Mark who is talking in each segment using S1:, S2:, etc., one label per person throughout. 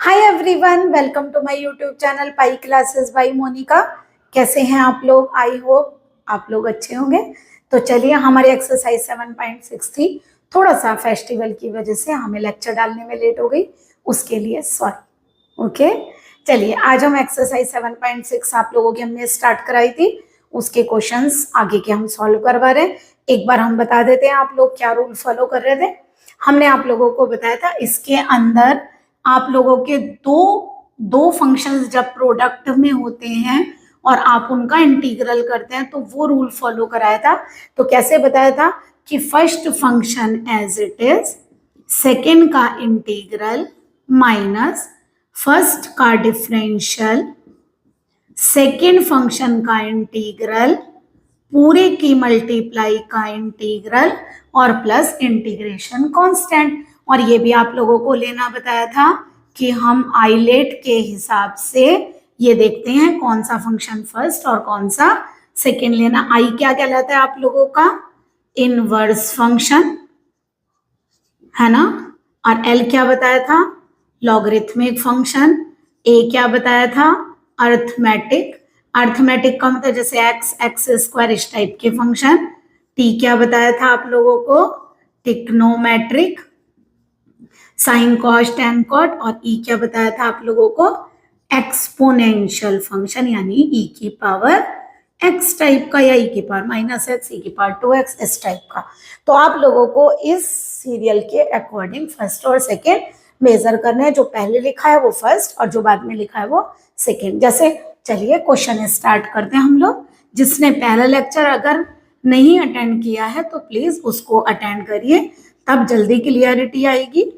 S1: Hi everyone, welcome to my YouTube channel pi classes by Monika. कैसे हैं आप लोग? आई होप आप लोग अच्छे होंगे। तो चलिए, हमारी एक्सरसाइज 7.6 थी। थोड़ा सा फेस्टिवल की वजह से हमें लेक्चर डालने में लेट हो गई, उसके लिए सॉरी। ओके, चलिए आज हम एक्सरसाइज 7.6 आप लोगों की हमने स्टार्ट कराई थी। उसके क्वेश्चंस आगे के हम सॉल्व करवा रहे हैं। एक बार हम बता देते हैं आप लोग क्या रूल फॉलो कर रहे थे। हमने आप लोगों को बताया था इसके अंदर आप लोगों के दो फंक्शंस जब प्रोडक्ट में होते हैं और आप उनका इंटीग्रल करते हैं तो वो रूल फॉलो कराया था। तो कैसे बताया था कि first function as it is, second का इंटीग्रल माइनस फर्स्ट का डिफरेंशियल, सेकेंड फंक्शन का इंटीग्रल, पूरे की मल्टीप्लाई का इंटीग्रल और प्लस इंटीग्रेशन कांस्टेंट। और ये भी आप लोगों को लेना बताया था कि हम आइलेट के हिसाब से ये देखते हैं कौन सा फंक्शन फर्स्ट और कौन सा सेकेंड लेना। आई क्या कहलाता है आप लोगों का? इनवर्स फंक्शन है ना। और एल क्या बताया था? Logarithmic function. ए क्या बताया था? अर्थमेटिक। अर्थमेटिक का मतलब जैसे एक्स, एक्स स्क्वायर, इस टाइप के फंक्शन। टी क्या बताया था आप लोगों को? Trigonometric, sine cos tan cot. और ई क्या बताया था आप लोगों को? एक्सपोनेंशियल फंक्शन, यानी ई की पावर एक्स टाइप का, या ई की पावर माइनस एक्स, ई की पावर 2x, इस टाइप का। तो आप लोगों को इस सीरियल के अकॉर्डिंग फर्स्ट और सेकेंड मेजर करने हैं। जो पहले लिखा है वो फर्स्ट और जो बाद में लिखा है वो सेकेंड। जैसे चलिए क्वेश्चन स्टार्ट करते हैं हम लोग। जिसने पहला लेक्चर अगर नहीं अटेंड किया है तो प्लीज उसको अटेंड करिए, तब जल्दी क्लियरिटी आएगी।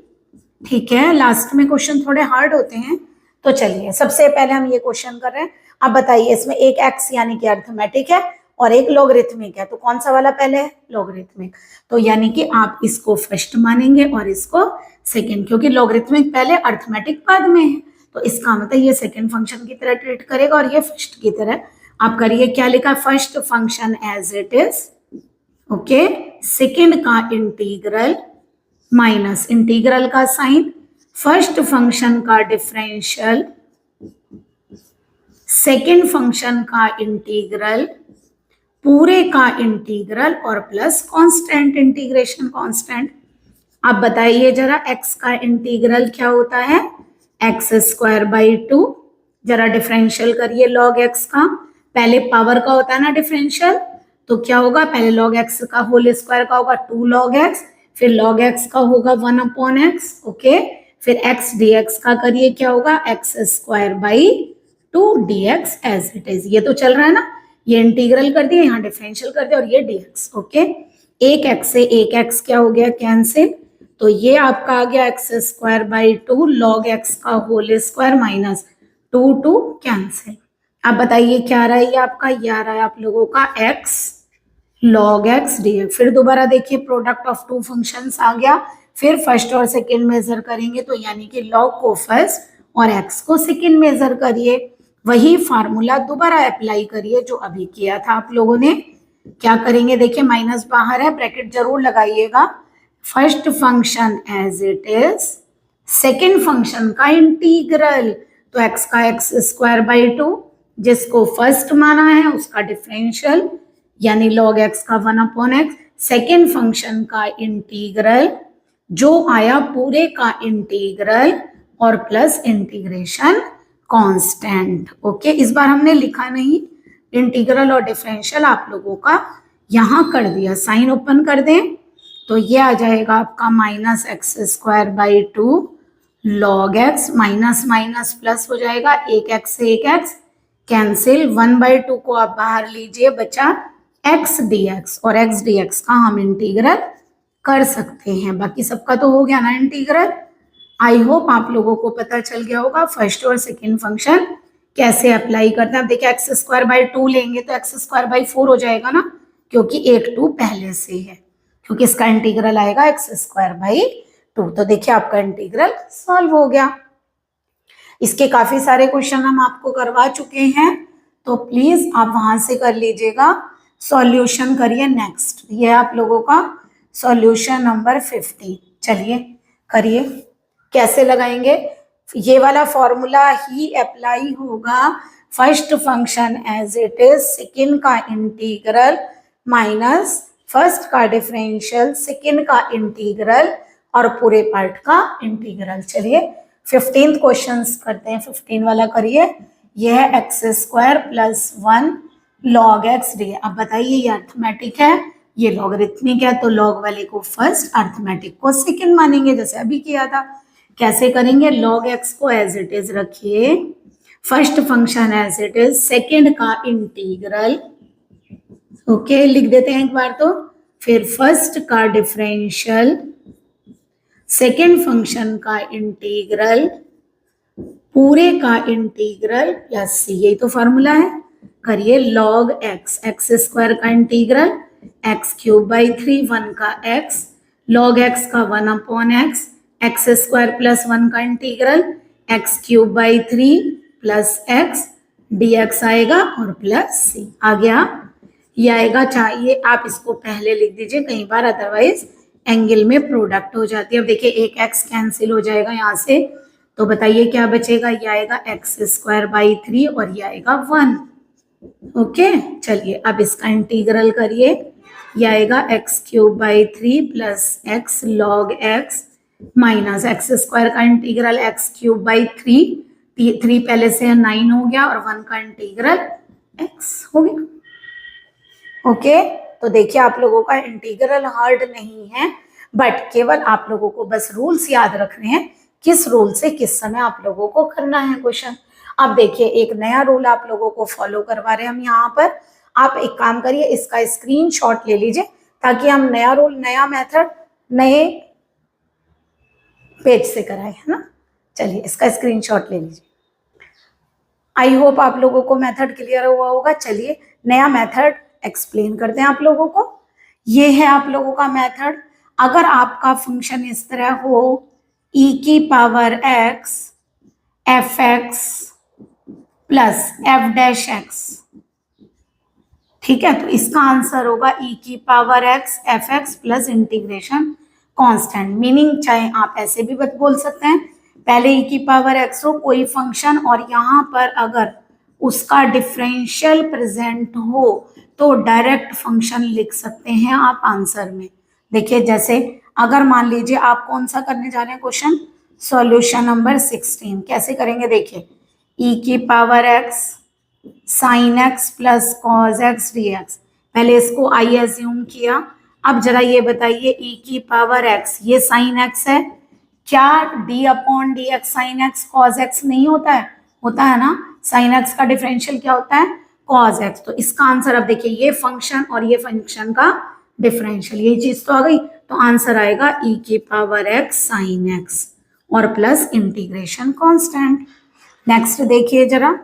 S1: ठीक है, लास्ट में क्वेश्चन थोड़े हार्ड होते हैं। तो चलिए सबसे पहले हम ये क्वेश्चन कर रहे हैं। अब बताइए, इसमें एक एक्स यानी कि अर्थमेटिक है और एक लॉगरिथमिक है, तो कौन सा वाला पहले है? लॉगरिथमिक। तो यानी कि आप इसको फर्स्ट मानेंगे और इसको सेकंड, क्योंकि लॉगरिथमिक पहले अर्थमेटिक बाद में है। तो इसका मतलब ये सेकंड फंक्शन की तरह ट्रीट करेगा और ये फर्स्ट की तरह। आप करिए, क्या लिखा? First function as it is, okay, second का इंटीग्रल माइनस इंटीग्रल का साइन, फर्स्ट फंक्शन का डिफरेंशियल, सेकेंड फंक्शन का इंटीग्रल, पूरे का इंटीग्रल और प्लस कांस्टेंट, इंटीग्रेशन कांस्टेंट। अब बताइए जरा, x का इंटीग्रल क्या होता है? X square by 2। जरा डिफरेंशियल करिए लॉग x का। पहले पावर का होता है ना डिफरेंशियल, तो क्या होगा? पहले लॉग x का होल स्क्वायर का होगा 2 log x, फिर log x का होगा 1/x, ओके। फिर x dx का करिए, क्या होगा? X square by 2 dx as it is. ये तो चल रहा है ना, ये इंटीग्रल कर दिया, यहाँ डिफरेंशियल कर दिया और ये dx, ओके। एक x से एक x क्या हो गया? कैंसिल। तो ये आपका आ गया x square by 2 log x का होल स्क्वायर माइनस 2 कैंसिल। अब बताइए क्या आ रहा है? ये आपका ये आ रहा है आप लोगों का x log x dx। फिर दोबारा देखिए, प्रोडक्ट ऑफ टू फंक्शंस आ गया। फिर फर्स्ट और सेकेंड मेजर करेंगे, तो यानी कि log को फर्स्ट और x को सेकेंड मेजर करिए। वही फार्मूला दोबारा अप्लाई करिए जो अभी किया था आप लोगों ने। क्या करेंगे? देखिए माइनस बाहर है, ब्रैकेट जरूर लगाइएगा। First function as it is, second function का इंटीग्रल, तो x का एक्स स्क्वायर बाई 2, जिसको फर्स्ट माना है उसका डिफरेंशियल यानी log x का 1/x, सेकेंड फंक्शन का इंटीग्रल जो आया पूरे का इंटीग्रल और प्लस इंटीग्रेशन कांस्टेंट, ओके। इस बार हमने लिखा नहीं, इंटीग्रल और डिफरेंशियल आप लोगों का यहां कर दिया। साइन ओपन कर दें तो ये आ जाएगा आपका minus x square by 2 log x, minus minus plus हो जाएगा, एक एक्स से एक एक्स कैंसिल, 1/2 को आप बाहर लीजिए, बचा x dx, और x dx का हम इंटीग्रल कर सकते हैं। बाकी सबका तो हो गया ना इंटीग्रल। आई होप आप लोगों को पता चल गया होगा फर्स्ट और सेकेंड फंक्शन कैसे अप्लाई करते हैं। अब देखिए एक्स स्क्वायर बाई 2 लेंगे तो एक्स स्क्वायर बाई 4 हो जाएगा ना, क्योंकि एक 2 पहले से है, क्योंकि इसका इंटीग्रल आएगा एक्स स्क्वायर बाई 2। तो देखिए आपका इंटीग्रल सॉल्व हो गया। इसके काफी सारे क्वेश्चन हम आपको करवा चुके हैं, तो प्लीज आप वहां से कर लीजिएगा। सॉल्यूशन करिए नेक्स्ट, ये आप लोगों का सॉल्यूशन नंबर 50। चलिए करिए, कैसे लगाएंगे? ये वाला फॉर्मूला ही अप्लाई होगा first function as it is, second का इंटीग्रल माइनस फर्स्ट का डिफरेंशियल, सेकेंड का इंटीग्रल और पूरे पार्ट का इंटीग्रल। चलिए 15th क्वेश्चन करते हैं, 15 वाला करिए। यह है x square plus 1 log x D. अब बताइए ये अर्थमेटिक है, ये लॉगरिथमिक है, तो लॉग वाले को फर्स्ट, अर्थमेटिक को सेकेंड मानेंगे, जैसे अभी किया था। कैसे करेंगे? लॉग एक्स को एज इट इज रखिए, first function as it is, second का इंटीग्रल, ओके लिख देते हैं एक बार तो, फिर फर्स्ट का डिफरेंशियल, सेकेंड फंक्शन का इंटीग्रल, पूरे का इंटीग्रल प्लस सी, यही तो फॉर्मूला है। करिए लॉग एक्स, एक्स स्क्वायर का इंटीग्रल एक्स क्यूब बाई 3, 1 का एक्स, लॉग एक्स का 1 upon x, x square plus 1 का integral x cube by 3 plus x D x आएगा और प्लस सी आ गया। ये आएगा, चाहिए आप इसको पहले लिख दीजिए कई बार, अदरवाइज एंगल में प्रोडक्ट हो जाती है। अब देखिए एक एक्स कैंसिल हो जाएगा यहाँ से, तो बताइए क्या बचेगा? ये आएगा एक्स स्क्वायर बाई 3 और ये आएगा 1। ओके चलिए अब इसका इंटीग्रल करिए, ये आएगा x cube by 3 plus x log x minus x square का इंटीग्रल एक्स क्यूब बाई 3, 3 पहले से 9 हो गया और 1 का इंटीग्रल एक्स हो गया। ओके तो देखिए आप लोगों का इंटीग्रल हार्ड नहीं है, बट केवल आप लोगों को बस रूल्स याद रखने हैं, किस रूल से किस समय आप लोगों को करना है क्वेश्चन। अब देखिए एक नया रूल आप लोगों को फॉलो करवा रहे हैं हम यहाँ पर। आप एक काम करिए, इसका स्क्रीनशॉट ले लीजिए ताकि हम नया रूल, नया मेथड नए पेज से कराए, है ना। चलिए इसका स्क्रीनशॉट ले लीजिए। आई होप आप लोगों को मेथड क्लियर हुआ होगा। चलिए नया मेथड एक्सप्लेन करते हैं आप लोगों को। ये है आप लोगों का मेथड। अगर आपका फंक्शन इस तरह हो e की power x F x plus F dash x, ठीक है, तो इसका आंसर होगा e की power x F x plus integration constant. Meaning चाहे आप ऐसे भी बोल सकते हैं, पहले e की पावर x हो कोई फंक्शन और यहाँ पर अगर उसका डिफरेंशियल प्रेजेंट हो तो डायरेक्ट फंक्शन लिख सकते हैं आप आंसर में। देखिए जैसे अगर मान लीजिए आप कौन सा करने जा रहे हैं क्वेश्चन, सॉल्यूशन नंबर 16। कैसे करेंगे? देखिए e की power x sine x plus cos x d x, पहले इसको आई एज्यूम किया। अब जरा ये बताइए e की पावर x, ये साइन x है, क्या d upon d x sine x cos x नहीं होता है? होता है ना। साइन x का डिफरेंशियल क्या होता है? Cos x। तो इसका आंसर अब देखिए ये फंक्शन और ये फंक्शन का डिफरेंशियल, ये चीज तो आ गई, तो आंसर आएगा e की पावर x साइन x और प्लस इंटीग्रेशन कांस्टेंट। नेक्स्ट देखिए जरा,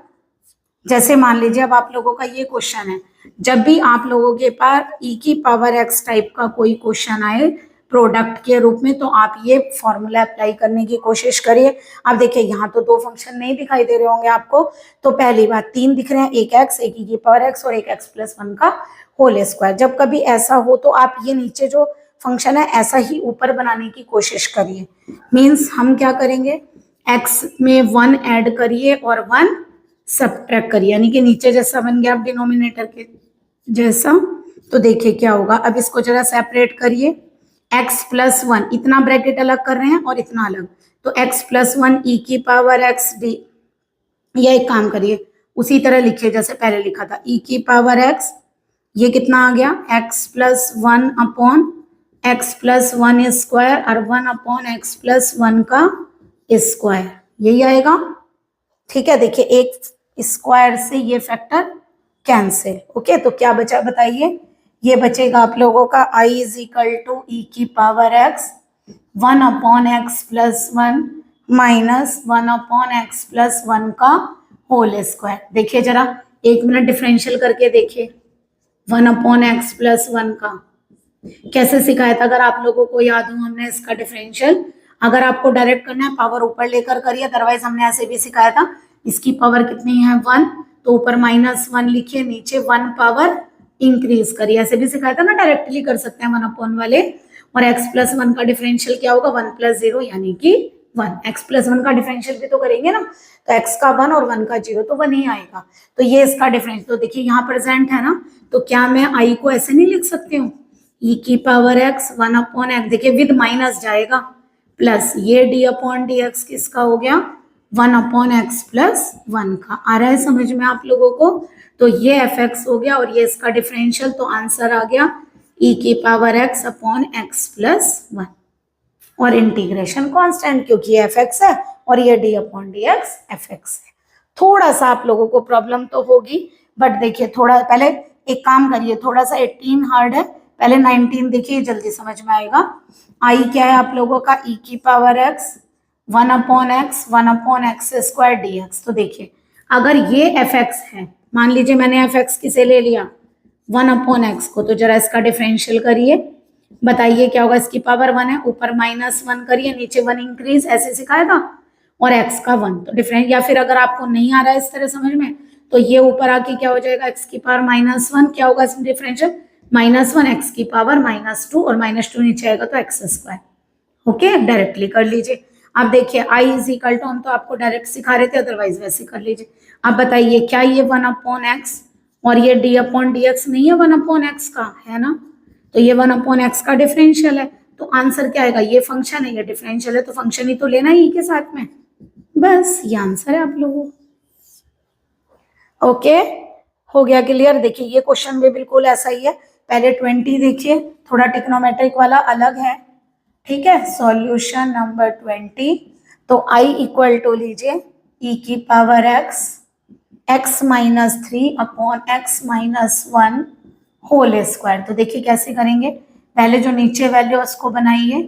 S1: जैसे मान लीजिए अब आप लोगों का ये क्वेश्चन है, जब भी आप लोगों के पास e की पावर x टाइप का कोई क्वेश्चन आए प्रोडक्ट के रूप में, तो आप ये फॉर्मूला अप्लाई करने की कोशिश करिए। अब देखिए यहाँ तो दो फंक्शन नहीं दिखाई दे रहे होंगे आपको, तो पहली बात 3 दिख रहे हैं, एक x, एक e की पावर x और एक x प्लस 1 का होल स्क्वायर। जब कभी ऐसा हो तो आप ये नीचे जो फंक्शन है ऐसा ही ऊपर बनाने की कोशिश करिए। मीन्स हम क्या करेंगे, x में 1 ऐड करिए और 1 सब्ट्रैक्ट करिए, यानी कि नीचे जैसा बन गया डिनोमिनेटर के जैसा। तो देखिए क्या होगा, अब इसको जरा सेपरेट करिए, x प्लस 1, इतना ब्रैकेट अलग कर रहे हैं और इतना अलग, तो x प्लस 1 e की पावर x डी, या एक काम करिए उसी तरह लिखिए जैसे पहले लिखा था, e की पावर x, ये कितना आ गया x plus 1 upon x plus 1 square और 1 अपॉन x प्लस 1 का स्क्वायर, यही आएगा। ठीक है, देखिए एक स्क्वायर से ये फैक्टर कैंसिल। ओके तो क्या बचा बताइए, ये बचेगा आप लोगों का i इज इक्वल टू ई की power x 1 upon x plus 1 minus 1 upon x plus 1 का होल स्क्वायर। देखिए जरा 1 मिनट डिफरेंशियल करके देखिए, 1 अपॉन एक्स प्लस 1 का कैसे सिखाया था, अगर आप लोगों को याद हो हमने इसका डिफरेंशियल। अगर आपको डायरेक्ट करना है पावर ऊपर लेकर करिए, अदरवाइज हमने ऐसे भी सिखाया था। इसकी पावर कितनी है 1, तो ऊपर -1 लिखिए, नीचे 1 पावर इंक्रीज करिए, ऐसे भी सिखाया था ना, डायरेक्टली कर सकते हैं 1 अपॉन वाले। और x प्लस 1 का डिफरेंशियल क्या होगा 1 प्लस 0 यानी कि 1, x प्लस 1 का डिफरेंशियल भी तो करेंगे ना, तो x का 1 और 1 का 0, तो 1 ही आएगा। तो ये इसका डिफरेंस, तो देखिए यहाँ प्रेजेंट है ना, तो क्या मैं i को ऐसे नहीं लिख सकती हूँ, e की पावर x 1 अपॉन x, देखिए विद माइनस जाएगा, प्लस ये d अपॉन डी एक्स किसका हो गया, 1 अपॉन एक्स प्लस 1 का। आ रहा है समझ में आप लोगों को? तो ये एफ एक्स हो गया और ये इसका डिफरेंशियल, तो आंसर आ गया e की power x upon x plus 1, और इंटीग्रेशन कांस्टेंट क्योंकि ये एफ एक्स है और ये D upon d x F x है। थोड़ा सा आप लोगों को प्रॉब्लम तो होगी, बट देखिए थोड़ा पहले एक काम करिए, थोड़ा सा 18 हार्ड है, पहले 19 देखिए, जल्दी समझ में आएगा। आई क्या है आप लोगों का, e की power x 1 upon x square D x. तो देखिए अगर ये एफ एक्स है, मान लीजिए मैंने एफ एक्स किसे ले लिया, 1 अपॉन एक्स को, तो जरा इसका डिफरेंशियल करिए, बताइए क्या होगा। इसकी पावर 1 है, ऊपर -1 करिए, नीचे 1 इंक्रीज, ऐसे सिखाएगा, और x का 1, तो डिफरेंट, या फिर अगर आपको नहीं आ रहा है इस तरह समझ में, तो ये ऊपर आके क्या हो जाएगा, x की पावर -1, क्या होगा इसमें डिफरेंशियल, -1 x की पावर -2, और -2 नीचे आएगा तो x स्क्वायर। ओके, डायरेक्टली कर लीजिए। अब देखिए i इज इक्वल टू, हम तो आपको डायरेक्ट सिखा रहे थे, अदरवाइज वैसे कर लीजिए। अब बताइए क्या ये 1 अपॉन एक्स और ये d अपॉन डी एक्स नहीं है 1 अपॉन एक्स का, है ना, तो ये 1 अपॉन एक्स का डिफरेंशियल है, तो आंसर क्या आएगा, ये फंक्शन है, ये डिफरेंशियल है, तो फंक्शन ही तो लेना है e के साथ में, बस ये आंसर है आप लोगों को। ओके, हो गया क्लियर। देखिए ये क्वेश्चन भी बिल्कुल ऐसा ही है, पहले 20 देखिए, थोड़ा टिक्नोमेट्रिक वाला अलग है, ठीक है। सॉल्यूशन नंबर 20, तो i इक्वल टू लीजिए e की power x -3 upon x -1 whole square. तो देखिए कैसे करेंगे, पहले जो नीचे वैल्यू उसको बनाइए,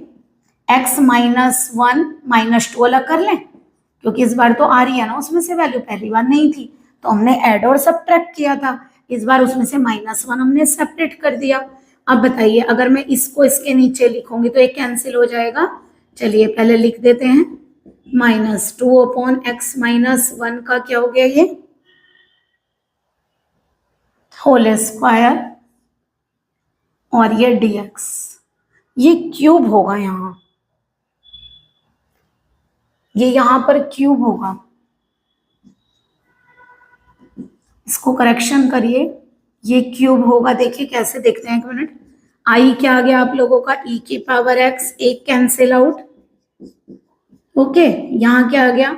S1: x -1 -2 अलग कर लें, क्योंकि इस बार तो आ रही है ना उसमें से वैल्यू, पहली बार नहीं थी तो हमने ऐड और सब्ट्रैक्ट किया था, इस बार उसमें से -1 हमने सेपरेट कर दिया। अब बताइए अगर मैं इसको इसके नीचे लिखूंगी तो ये कैंसिल हो जाएगा, चलिए पहले लिख देते हैं, -2 अपॉन x -1 का क्या हो गया ये होल स्क्वायर, और ये dx, ये क्यूब होगा यहाँ, ये यहाँ पर क्यूब होगा, इसको करेक्शन करिए, ये क्यूब होगा। देखिए कैसे देखते हैं, एक मिनट, आई क्या आ गया आप लोगों का, e की पावर x, एक कैंसिल आउट, ओके, यहाँ क्या आ गया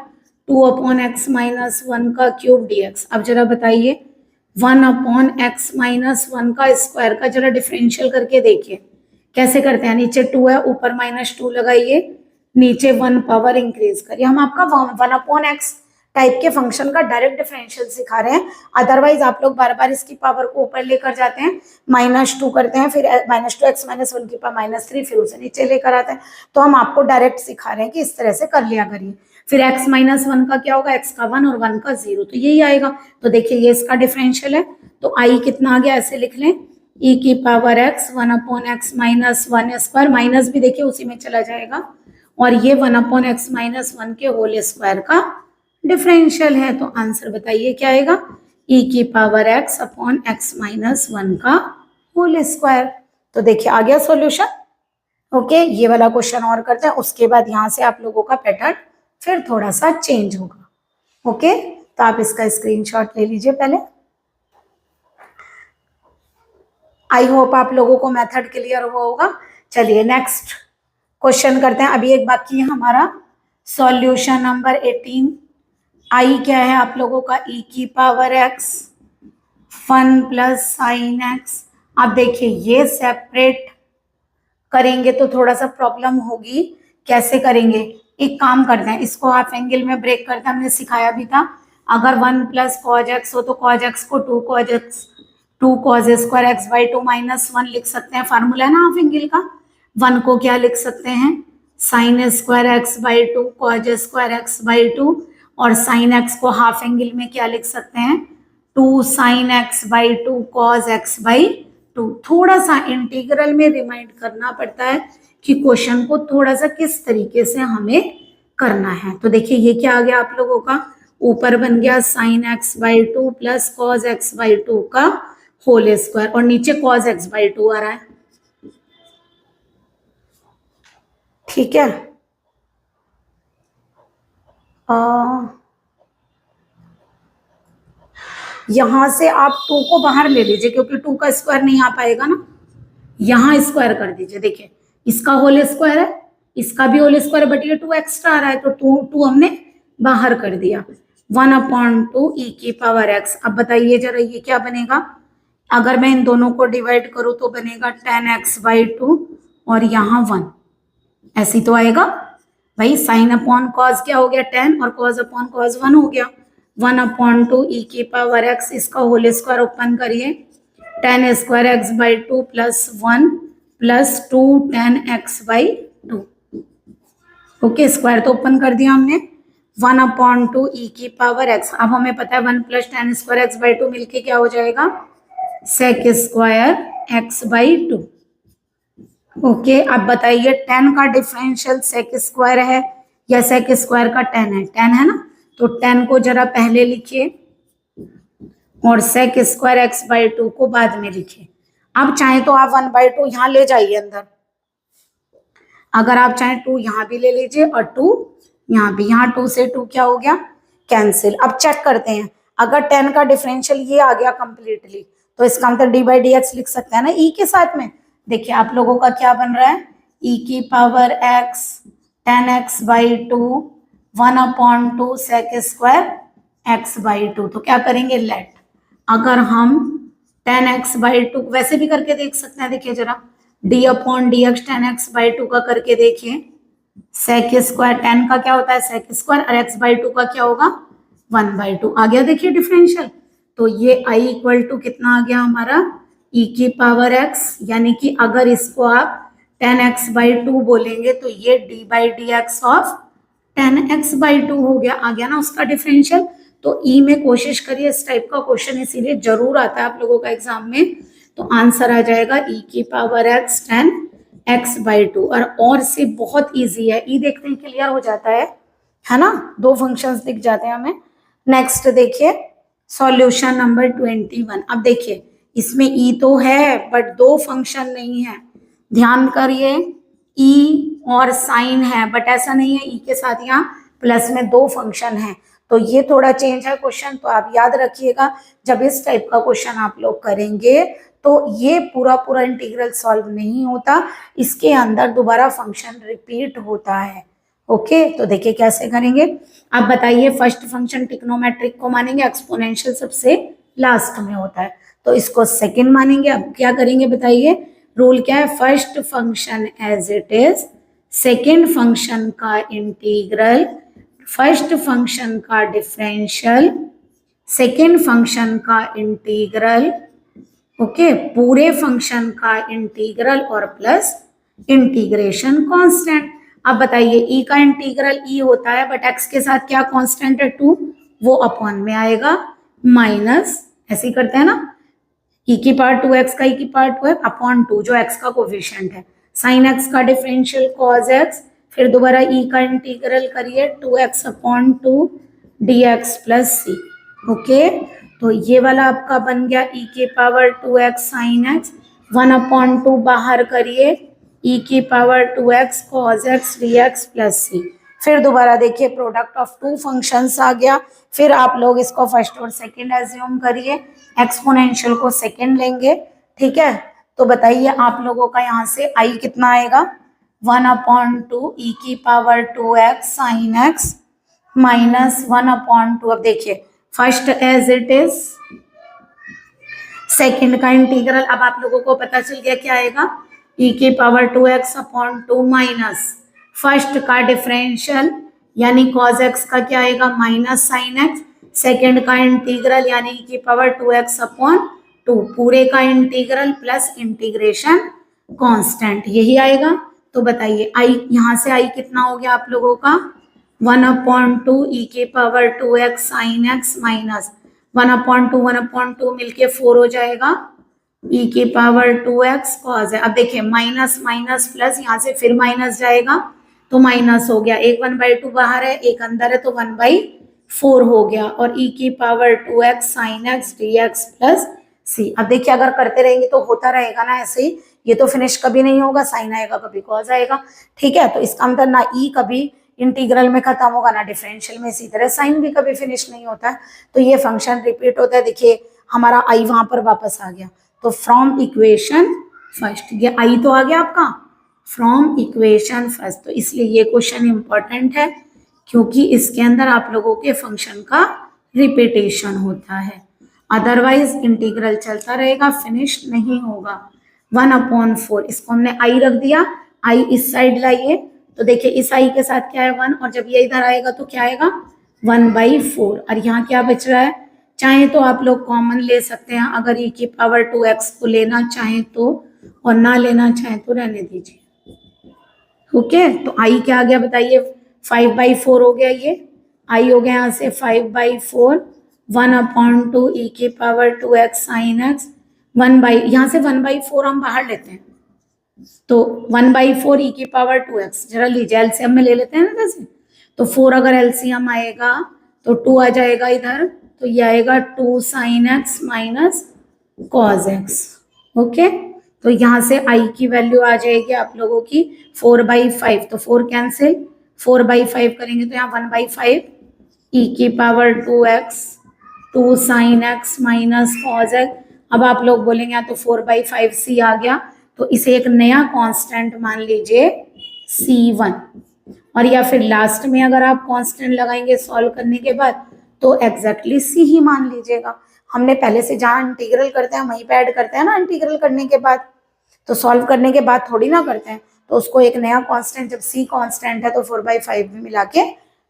S1: 2 अपॉन एक्स -1 का क्यूब dx। अब जरा बताइए 1 अपॉन एक्स -1 का स्क्वायर का जरा डिफरेंशियल करके देखिए कैसे करते हैं, नीचे 2 है, ऊपर -2 लगाइए, नीचे 1 पावर इंक्रीज करिए। हम आपका 1 अपॉन एक्स टाइप के फंक्शन का डायरेक्ट डिफरेंशियल सिखा रहे हैं, अदरवाइज आप लोग बार बार इसकी पावर को ऊपर लेकर जाते हैं, -2 करते हैं, फिर -2 x -1 की पावर -3, फिर उसे नीचे लेकर आते हैं, तो हम आपको डायरेक्ट सिखा रहे हैं कि इस तरह से कर लिया करिए। फिर x -1 का क्या होगा, x का 1 और 1 का 0, तो यही आएगा। तो देखिए ये इसका डिफरेंशियल है, तो i कितना आ गया, ऐसे लिख लें, e की power x 1 upon x -1 square, minus भी देखिए उसी में चला जाएगा, और ये 1 अपॉन एक्स -1 के होल स्क्वायर का डिफरेंशियल है। तो आंसर बताइए क्या आएगा, e की पावर x अपॉन एक्स -1 का होल स्क्वायर। तो देखिए आ गया सॉल्यूशन। ओके, ये वाला क्वेश्चन और करते हैं, उसके बाद यहाँ से आप लोगों का पैटर्न फिर थोड़ा सा चेंज होगा। ओके, तो आप इसका स्क्रीनशॉट ले लीजिए पहले। आई होप आप लोगों को मेथड क्लियर हुआ होगा। चलिए नेक्स्ट क्वेश्चन करते हैं, अभी एक बाकी है हमारा, सॉल्यूशन नंबर 18। आई क्या है आप लोगों का, e की power x 1 plus sine x. अब देखिए ये सेपरेट करेंगे तो थोड़ा सा प्रॉब्लम होगी, कैसे करेंगे, एक काम करते हैं, इसको हाफ एंगल में ब्रेक करते हैं, हमने सिखाया भी था, अगर 1 प्लस कॉज एक्स हो तो कॉज एक्स को 2 कॉज स्क्वायर एक्स बाई 2 -1 लिख सकते हैं, फार्मूला है ना हाफ एंगल का। 1 को क्या लिख सकते हैं, sine square x by 2 cause square x by 2, और साइन एक्स को हाफ एंगल में क्या लिख सकते हैं, 2 sine x by 2 cos x by 2। थोड़ा सा इंटीग्रल में रिमाइंड करना पड़ता है कि क्वेश्चन को थोड़ा सा किस तरीके से हमें करना है। तो देखिए ये क्या आ गया आप लोगों का, ऊपर बन गया sine x by 2 plus cos x by 2 का होल स्क्वायर, और नीचे कॉज एक्स बाई 2 आ रहा है, ठीक है। यहां से आप 2 को बाहर ले लीजिए क्योंकि 2 का स्क्वायर नहीं आ पाएगा ना, यहां स्क्वायर कर दीजिए। देखिए इसका होल स्क्वायर है, इसका भी होल स्क्वायर, बट ये 2 एक्स्ट्रा आ रहा है तो 2 हमने बाहर कर दिया। 1/2 e की पावर x। अब बताइए जरा ये क्या बनेगा, अगर मैं इन दोनों को डिवाइड करूं तो बनेगा 10x/2 और यहाँ 1, ऐसी तो आएगा भाई। साइन अपॉन कॉस क्या हो गया 10 और कॉस अपॉन कॉस 1 हो गया। 1/2 e की पावर x, इसका होल स्क्वायर ओपन करिए, 10² x/2 plus 1 plus 2 10x/2। Okay, square तो ओपन कर दिया हमने। 1/2 e की पावर x, अब हमें पता है 1 प्लस 10² x/2 मिलके क्या हो जाएगा, sec² x/2। ओके, अब बताइए 10 का डिफरेंशियल sec² है या sec² का 10 है, 10 है ना, तो 10 को जरा पहले लिखिए और sec² x/2 को बाद में लिखिए। अब चाहे तो आप 1/2 यहाँ ले जाइए अंदर, अगर आप चाहें 2 यहाँ भी ले लीजिए और 2 यहाँ भी, यहाँ 2 से 2 क्या हो गया, कैंसिल। अब चेक करते हैं, अगर 10 का डिफरेंशियल ये आ गया कंप्लीटली तो इसका मतलब d/dx लिख सकते हैं ना e के साथ में। देखिए आप लोगों का क्या बन रहा है, e की power x 10x/2 1/2 sec² x/2। तो क्या करेंगे, लेट, अगर हम 10x/2 वैसे भी करके देख सकते हैं, देखिए जरा d/dx 10x/2 का करके देखिए, sec² 10 का क्या होता है sec² और x/2 का क्या होगा 1/2। आ गया देखिए डिफरेंशियल, तो ये i इक्वल टू कितना आ गया हमारा e की पावर x, यानी कि अगर इसको आप 10x/2 बोलेंगे तो ये d/dx ऑफ 10x/2 हो गया। आ गया ना उसका डिफरेंशियल। तो ई में कोशिश करिए, इस टाइप का क्वेश्चन इसीलिए जरूर आता है आप लोगों का एग्जाम में। तो आंसर आ जाएगा e की पावर x 10x/2। और से बहुत इजी है, ई देखते ही क्लियर हो जाता है ना, 2 फंक्शंस दिख जाते हैं हमें। नेक्स्ट देखिए सॉल्यूशन नंबर 21। अब देखिए इसमें ई तो है बट 2 फंक्शन नहीं है, ध्यान करिए, ई और साइन है बट ऐसा नहीं है ई के साथ यहाँ प्लस में 2 फंक्शन है, तो ये थोड़ा चेंज है क्वेश्चन। तो आप याद रखिएगा जब इस टाइप का क्वेश्चन आप लोग करेंगे तो ये पूरा पूरा इंटीग्रल सॉल्व नहीं होता, इसके अंदर दोबारा फंक्शन रिपीट होता है। ओके, तो देखिए कैसे करेंगे। अब बताइए फर्स्ट फंक्शन ट्रिग्नोमेट्रिक को मानेंगे, एक्सपोनेंशियल सबसे लास्ट में होता है, तो इसको सेकंड मानेंगे। अब क्या करेंगे बताइए, रूल क्या है, first function as it is, second function का इंटीग्रल, फर्स्ट फंक्शन का डिफरेंशियल, सेकंड फंक्शन का इंटीग्रल, ओके, पूरे फंक्शन का इंटीग्रल और प्लस इंटीग्रेशन कांस्टेंट। अब बताइए ई का इंटीग्रल ई होता है बट एक्स के साथ क्या कांस्टेंट है 2, वो अपॉन में आएगा माइनस, ऐसे ही करते हैं ना, ई की पावर 2x का ई की पावर 2 है अपॉन 2 जो एक्स का कोफिशिएंट है, साइन एक्स का डिफरेंशियल कॉस एक्स, फिर दोबारा ई का इंटीग्रल करिए 2x/2 dx plus C. Okay, तो ये वाला आपका बन गया ई की पावर 2x साइन एक्स, 1/2 बाहर करिए ई की power 2x cos x dx plus C. फिर दोबारा देखिए प्रोडक्ट ऑफ 2 फंक्शंस आ गया, फिर आप लोग इसको फर्स्ट और सेकंड एज्यूम करिए, एक्सपोनेंशियल को सेकंड लेंगे, ठीक है। तो बताइए आप लोगों का यहाँ से आई कितना आएगा, 1/2 ई की power 2x sine x minus 1/2। अब देखिए first as it is, second का इंटीग्रल, अब आप लोगों को पता चल गया क्या आएगा, ई की पावर 2x/2 माइनस फर्स्ट का डिफरेंशियल यानी cos x का क्या आएगा माइनस साइन एक्स, सेकेंड का इंटीग्रल यानी ई की पावर 2x/2 पूरे का इंटीग्रल प्लस इंटीग्रेशन कांस्टेंट, यही आएगा। तो बताइए आई, यहाँ से आई कितना हो गया आप लोगों का 1/2 ई की power 2x sine x minus 1/2 मिलके 4 हो जाएगा ई की पावर 2x cos है। अब देखिए माइनस माइनस प्लस, यहाँ से फिर माइनस जाएगा तो माइनस हो गया, एक 1/2 बाहर है एक अंदर है तो 1/4 हो गया, और ई की power 2x sine x dx plus C. अब देखिए अगर करते रहेंगे तो होता रहेगा ना ऐसे ही, ये तो फिनिश कभी नहीं होगा, साइन आएगा कभी कॉस आएगा, ठीक है। तो इसका मतलब ना ई कभी इंटीग्रल में खत्म होगा ना डिफरेंशियल में, इसी तरह साइन भी कभी फिनिश नहीं होता है। तो ये फंक्शन रिपीट होता है। देखिए हमारा आई वहां पर वापस आ गया, तो फ्रॉम इक्वेशन फर्स्ट, ये आई तो आ गया आपका फ्रॉम इक्वेशन फर्स्ट। तो इसलिए ये क्वेश्चन इंपॉर्टेंट है क्योंकि इसके अंदर आप लोगों के फंक्शन का रिपीटेशन होता है, अदरवाइज इंटीग्रल चलता रहेगा, फिनिश नहीं होगा। 1/4, इसको हमने आई रख दिया, आई इस साइड लाइए, तो देखिए इस आई के साथ क्या है 1, और जब ये इधर आएगा तो क्या आएगा 1/4। और यहाँ क्या बच रहा है, चाहे तो आप लोग कॉमन ले सकते हैं, अगर e की पावर 2x को लेना चाहें तो, और ना लेना चाहें तो रहने दीजिए। ओके, तो आई क्या आ गया बताइए, 5/4 हो गया, ये आई हो गया यहाँ से 5/4, 1/2 e की पावर 2x साइन x, यहाँ से 1/4 हम बाहर लेते हैं, तो 1/4 e की पावर 2x, जरा लीजिए एलसीएम में ले लेते हैं ना जैसे, तो 4 अगर एलसीएम आएगा तो 2 आ जाएगा इधर, तो ये आएगा 2 sine x minus cos x। Okay, तो यहाँ से आई की वैल्यू आ जाएगी आप लोगों की 4/5, तो 4 कैंसिल, 4/5 करेंगे तो यहाँ 1/5 e की power 2x 2 sine x minus cos x। अब आप लोग बोलेंगे यहाँ तो 4/5 c आ गया, तो इसे एक नया कांस्टेंट मान लीजिए c1, और या फिर लास्ट में अगर आप कांस्टेंट लगाएंगे सॉल्व करने के बाद तो एग्जैक्टली c ही मान लीजिएगा। हमने पहले से जहाँ इंटीग्रल करते हैं वहीं पे ऐड करते हैं ना, इंटीग्रल करने के बाद, तो सॉल्व करने के बाद थोड़ी ना करते हैं, तो उसको एक नया कांस्टेंट, जब c कांस्टेंट है तो 4/5 भी मिला के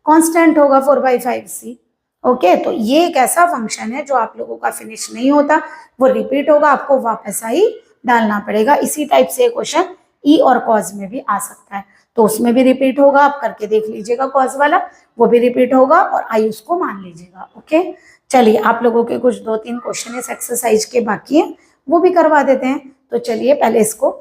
S1: कांस्टेंट होगा 4/5c। ओके, तो ये एक ऐसा फंक्शन है जो आप लोगों का फिनिश नहीं होता, वो रिपीट होगा, आपको वापस आई डालना पड़ेगा। इसी टाइप से क्वेश्चन ई और कॉज में भी आ सकता है, तो उसमें भी रिपीट होगा, आप करके देख लीजिएगा कॉज वाला, वो भी रिपीट होगा और आई उसको मान लीजिएगा। ओके, चलिए आप लोगों के कुछ 2-3 क्वेश्चन इस एक्सरसाइज के बाकी है, वो भी करवा देते हैं। तो चलिए पहले इसको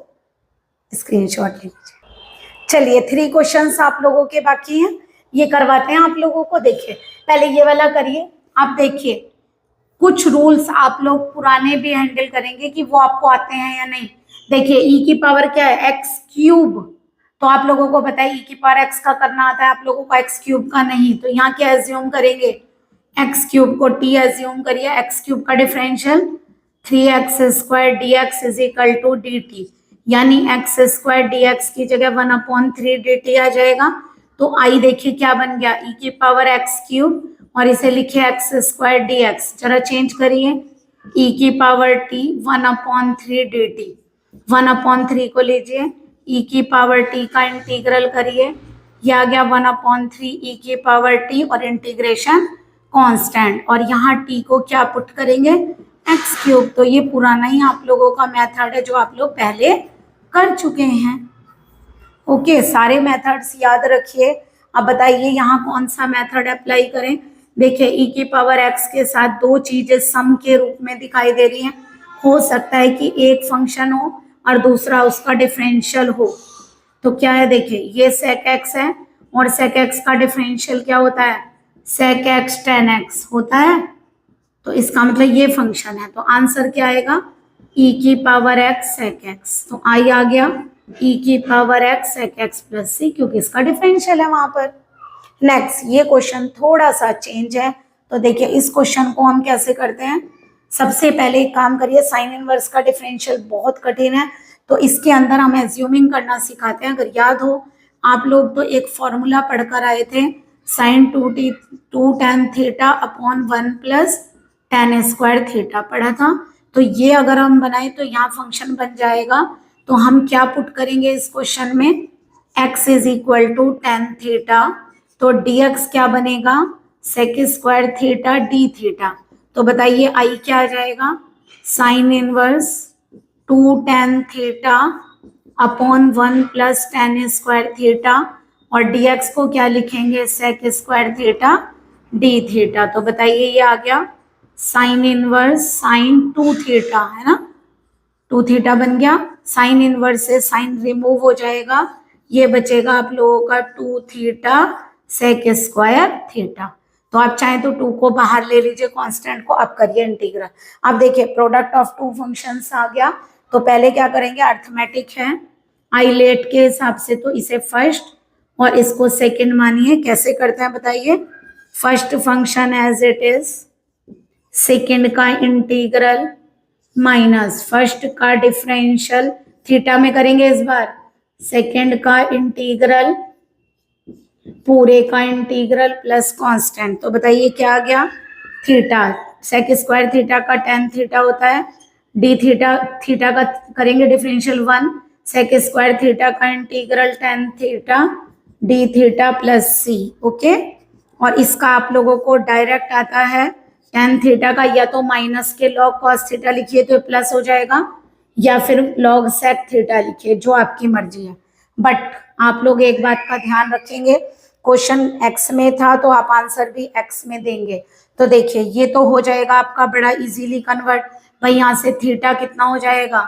S1: स्क्रीनशॉट ले लीजिए। चलिए 3 क्वेश्चंस आप लोगों के बाकी हैं, ये करवाते हैं आप लोगों को। देखिए पहले ये वाला करिए, आप देखिए कुछ रूल्स आप लोग पुराने भी हैंडल करेंगे कि वो आपको आते हैं या नहीं। देखिए ई की पावर क्या है एक्स क्यूब, तो आप लोगों को पता है ई की पावर एक्स का करना आता है, आप लोगों को एक्स क्यूब का नहीं, तो यहाँ क्या एज्यूम करेंगे, एक्स क्यूब को टी एज्यूम करिए, एक्स क्यूब का differential 3x² dx is equal to dt, यानी x² dx की जगह 1/3 dt आ जाएगा। तो आई देखिए क्या बन गया, e की पावर एक्स क्यूब, और इसे लिखे x² dx, जरा चेंज करिए, e की पावर t 1/3 dt, 1/3 को लीजिए, e की पावर t का इंटीग्रल करिए, यह आ गया 1/3 e की पावर t और इंटीग्रेशन कांस्टेंट, और यहाँ t को क्या पुट करेंगे एक्स क्यूब। तो ये पुराना ही आप लोगों का मेथड है जो आप लोग पहले कर चुके हैं। ओके, सारे मेथड्स याद रखिए। अब बताइए यहाँ कौन सा मेथड अप्लाई करें। देखिए e की पावर x के साथ 2 चीजें सम के रूप में दिखाई दे रही हैं, हो सकता है कि एक फंक्शन हो और दूसरा उसका डिफरेंशियल हो। तो क्या है, देखिए ये sec x है और sec x का डिफरेंशियल क्या होता है, sec x tan x होता है, तो इसका मतलब ये फंक्शन है। तो आंसर क्या आएगा, e की पावर x sec x, तो आई आ गया e की power x sec x plus c, क्योंकि इसका डिफरेंशियल है वहां पर। नेक्स्ट ये क्वेश्चन थोड़ा सा चेंज है, तो देखिए इस क्वेश्चन को हम कैसे करते हैं। सबसे पहले एक काम करिए, साइन इनवर्स का डिफरेंशियल बहुत कठिन है, तो इसके अंदर हम एज्यूमिंग करना सिखाते हैं। अगर याद हो आप लोग तो एक फॉर्मूला पढ़कर आए थे, sine 2 tan theta upon 1 plus tan square theta पढ़ा था। तो ये अगर हम बनाए तो यहाँ फंक्शन बन जाएगा। तो हम क्या पुट करेंगे इस क्वेश्चन में, x is equal to tan theta, तो dx क्या बनेगा sec square theta d theta. तो बताइए आई क्या आ जाएगा, sine inverse 2 tan theta upon 1 plus tan square theta, और dx को क्या लिखेंगे sec square theta d theta. तो बताइए ये आ गया साइन इनवर्स साइन 2 थीटा, है ना, 2 थीटा बन गया। साइन इनवर्स से साइन रिमूव हो जाएगा, ये बचेगा आप लोगों का 2 थीटा सेक स्क्वायर थीटा। तो आप चाहें तो 2 को बाहर ले लीजिए कांस्टेंट को, आप करिए इंटीग्रल। अब देखिए प्रोडक्ट ऑफ 2 फंक्शंस आ गया, तो पहले क्या करेंगे, अर्थमेटिक है, आई लेट के हिसाब से तो इसे फर्स्ट और इसको सेकंड मानिए। कैसे करते हैं बताइए? First function as it is, second का इंटीग्रल माइनस फर्स्ट का डिफरेंशियल, थीटा में करेंगे इस बार, सेकंड का इंटीग्रल पूरे का इंटीग्रल प्लस कांस्टेंट। तो बताइए क्या आ गया? थीटा। सेक स्क्वायर थीटा का टेन थीटा होता है, डी थीटा, थीटा का करेंगे डिफरेंशियल 1, सेक स्क्वायर थीटा का integral tan theta d theta plus C. Okay, और इसका आप लोगों को डायरेक्ट आता है टेन थीटा का, या तो माइनस के लॉग कॉस थीटा लिखिए तो प्लस हो जाएगा, या फिर लॉग सेक थीटा लिखिए, जो आपकी मर्जी है। बट आप लोग एक बात का ध्यान रखेंगे, क्वेश्चन एक्स में था तो आप आंसर भी एक्स में देंगे। तो देखिए ये तो हो जाएगा आपका बड़ा इजीली कन्वर्ट। भाई यहाँ से थीटा कितना हो जाएगा?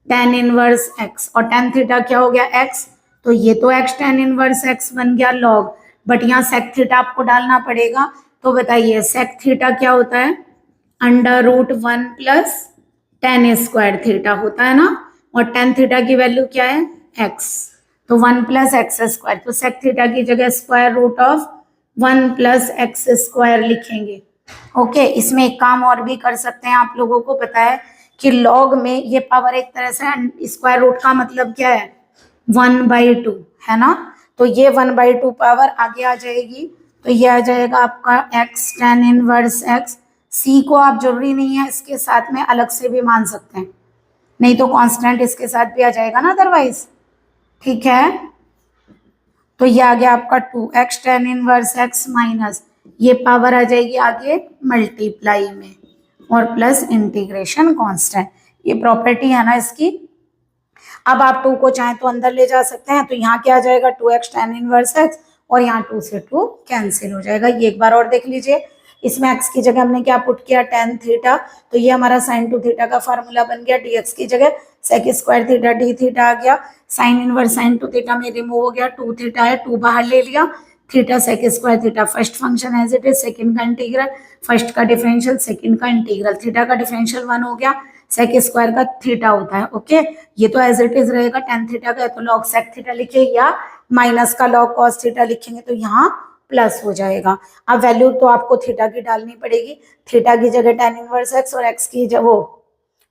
S1: टेन इनवर्स एक्स, और टेन थीटा क्या हो गया? एक्स। तो ये तो एक्स टेन इनवर्स एक्स बन गया लॉग, बट यहाँ सेक थीटा आपको डालना पड़ेगा। तो बताइए सेक थीटा क्या होता है? Under root 1 plus tan square theta होता है ना, और टेन थीटा की वैल्यू क्या है? एक्स। तो 1 प्लस एक्स स्क्वायर, तो सेक थीटा की जगह square root of 1 plus x square लिखेंगे। ओके, इसमें एक काम और भी कर सकते हैं, आप लोगों को पता है कि लॉग में ये पावर एक तरह से स्क्वायर रूट का मतलब क्या है? 1/2 है ना। तो ये 1/2 पावर आगे आ जाएगी, तो ये आ जाएगा आपका एक्स टेन इनवर्स एक्स। सी को आप जरूरी नहीं है इसके साथ में अलग से भी मान सकते हैं, नहीं तो कांस्टेंट इसके साथ भी आ जाएगा ना अदरवाइज। ठीक है, तो ये आ गया आपका 2x tan inverse x minus, ये पावर आ जाएगी आगे मल्टीप्लाई में, और प्लस इंटीग्रेशन कांस्टेंट। ये प्रॉपर्टी है ना इसकी। अब आप 2 को चाहे तो अंदर ले जा सकते हैं, तो यहाँ क्या आ जाएगा? 2x टेन इनवर्स एक्स, और यहाँ 2 से 2 कैंसिल हो जाएगा। ये एक बार और देख लीजिए, इसमें x की जगह हमने क्या पुट किया? टेन थीटा, तो ये हमारा साइन टू थीटा का फार्मूला बन गया। dx की जगह sec square theta d theta आ गया, sine inverse sine two theta में रिमूव हो गया, 2 थीटा है, 2 बाहर ले लिया, theta sec square theta first function as it is, second का इंटीग्रल, फर्स्ट का डिफरेंशियल, सेकंड का इंटीग्रल, थीटा का डिफरेंशियल 1 हो गया, सेक स्क्वायर का थीटा होता है। ओके, ये तो एज इट इज रहेगा, टेन थीटा का तो लॉग सेक थीटा लिखिए, या माइनस का लॉग कॉस थीटा लिखेंगे तो यहाँ प्लस हो जाएगा। अब वैल्यू तो आपको थीटा की डालनी पड़ेगी, थीटा की जगह टेन इनवर्स एक्स, और एक्स की जगह वो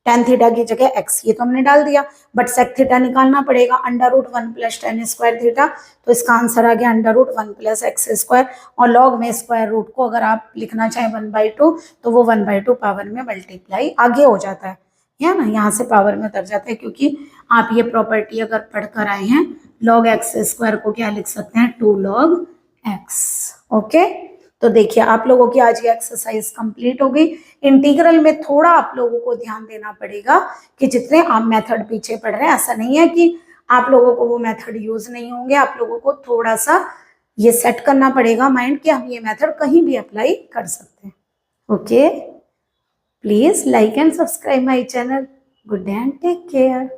S1: टेन थीटा की जगह एक्स, ये तो हमने डाल दिया, बट सेक थीटा निकालना पड़ेगा। Under root 1 plus tan square theta, तो इसका आंसर आ गया under root 1 plus x square, और लॉग में स्क्वायर रूट को अगर आप लिखना चाहें 1/2, तो वो 1/2 पावर में मल्टीप्लाई आगे हो जाता है ना, यहाँ से पावर में उतर जाता है, क्योंकि आप ये प्रॉपर्टी अगर पढ़कर आए हैं, लॉग एक्स स्क्वायर को क्या लिख सकते हैं? 2 लॉग एक्स। ओके, तो देखिए आप लोगों की आज ये एक्सरसाइज कंप्लीट हो गई। इंटीग्रल में थोड़ा आप लोगों को ध्यान देना पड़ेगा कि जितने आप मेथड पीछे पढ़ रहे हैं, ऐसा नहीं है कि आप लोगों को वो मेथड यूज नहीं होंगे, आप लोगों को थोड़ा सा ये सेट करना पड़ेगा माइंड कि हम ये मेथड कहीं भी अप्लाई कर सकते हैं। Okay, please like and subscribe my channel. Good day and take care.